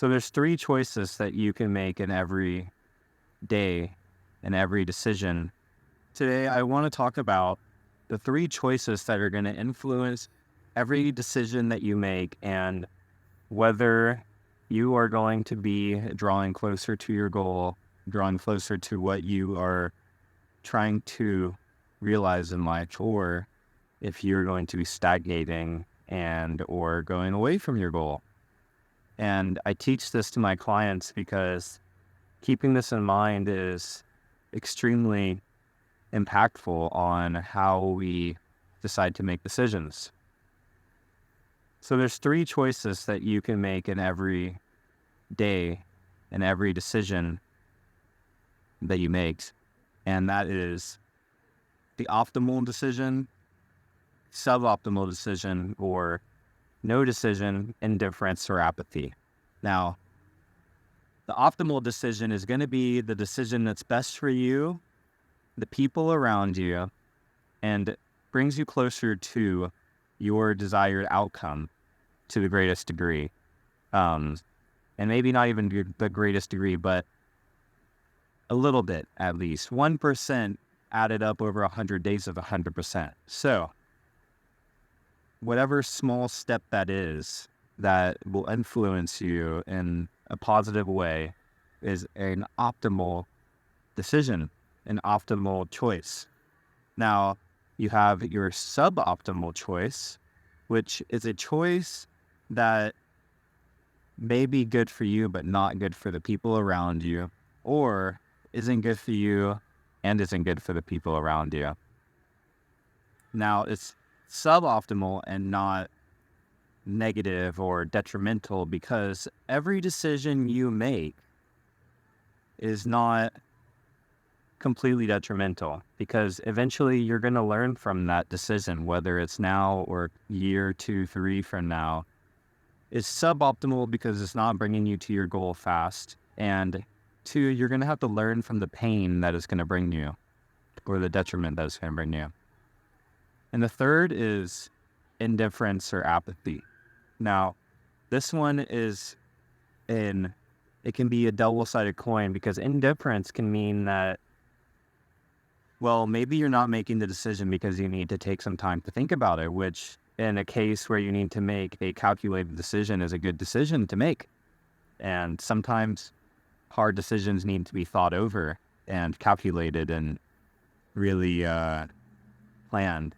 So there's three choices that you can make in every day and every decision. Today, I want to talk about the three choices that are going to influence every decision that you make and whether you are going to be drawing closer to your goal, drawing closer to what you are trying to realize in life, or if you're going to be stagnating and or going away from your goal. And I teach this to my clients because keeping this in mind is extremely impactful on how we decide to make decisions. So there's three choices that you can make in every day and every decision that you make. And that is the optimal decision, suboptimal decision, or no decision, indifference, or apathy. Now, the optimal decision is going to be the decision that's best for you, the people around you, and brings you closer to your desired outcome to the greatest degree. And maybe not even the greatest degree, but a little bit at least. 1% added up over 100 days of 100%. So whatever small step that is that will influence you in a positive way is an optimal decision, an optimal choice. Now, you have your suboptimal choice, which is a choice that may be good for you, but not good for the people around you, or isn't good for you and isn't good for the people around you. Now, it's suboptimal and not negative or detrimental because every decision you make is not completely detrimental, because eventually you're going to learn from that decision, whether it's now or year 2, 3 from now. It's suboptimal because it's not bringing you to your goal fast. And 2, you're going to have to learn from the pain that it's going to bring you, or the detriment that it's going to bring you. And the third is indifference or apathy. Now, this one is it can be a double-sided coin, because indifference can mean that, well, maybe you're not making the decision because you need to take some time to think about it, which in a case where you need to make a calculated decision is a good decision to make. And sometimes hard decisions need to be thought over and calculated and really planned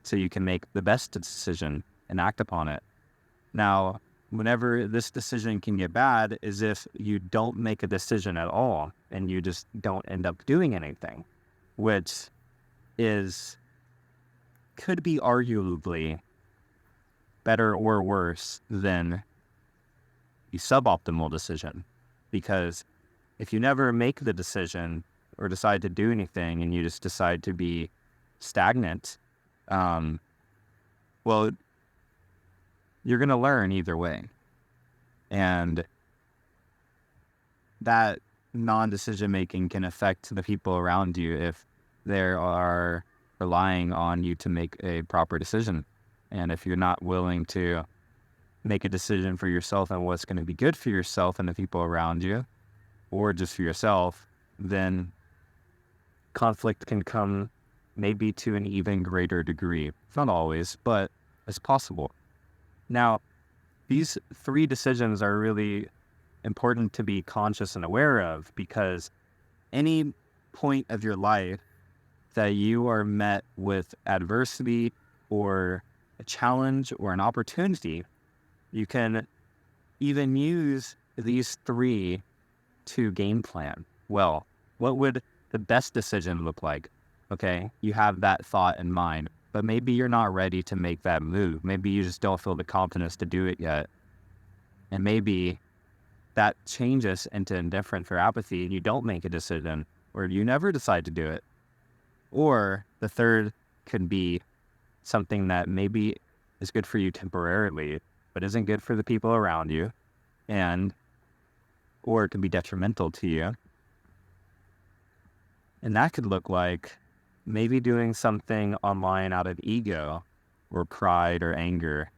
so you can make the best decision and act upon it. Now, whenever this decision can get bad is if you don't make a decision at all and you just don't end up doing anything, which could be arguably better or worse than the suboptimal decision. Because if you never make the decision or decide to do anything and you just decide to be stagnant, well, you're going to learn either way. And that non-decision making can affect the people around you if they are relying on you to make a proper decision. And if you're not willing to make a decision for yourself and what's going to be good for yourself and the people around you, or just for yourself, then conflict can come maybe to an even greater degree. Not always, but it's possible. Now, these three decisions are really important to be conscious and aware of, because any point of your life that you are met with adversity or a challenge or an opportunity, you can even use these three to game plan. Well, what would the best decision look like? Okay, you have that thought in mind, but maybe you're not ready to make that move. Maybe you just don't feel the confidence to do it yet. And maybe that changes into indifference or apathy and you don't make a decision, or you never decide to do it. Or the third could be something that maybe is good for you temporarily, but isn't good for the people around you, or it can be detrimental to you. And that could look like maybe doing something online out of ego or pride or anger,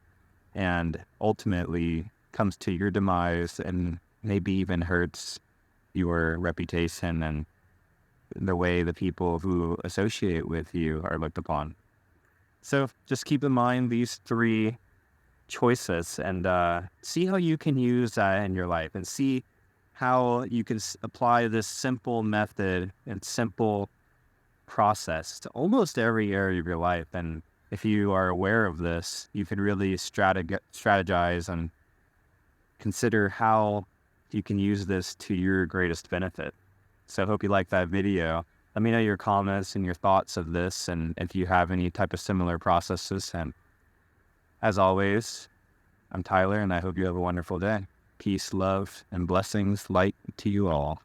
and ultimately comes to your demise and maybe even hurts your reputation and the way the people who associate with you are looked upon. So just keep in mind these three choices and see how you can use that in your life, and see how you can apply this simple method and simple process to almost every area of your life. And if you are aware of this, you can really strategize and consider how you can use this to your greatest benefit. So I hope you like that video. Let me know your comments and your thoughts of this, and if you have any type of similar processes. And as always, I'm Tyler, and I hope you have a wonderful day. Peace, love, and blessings, light to you all.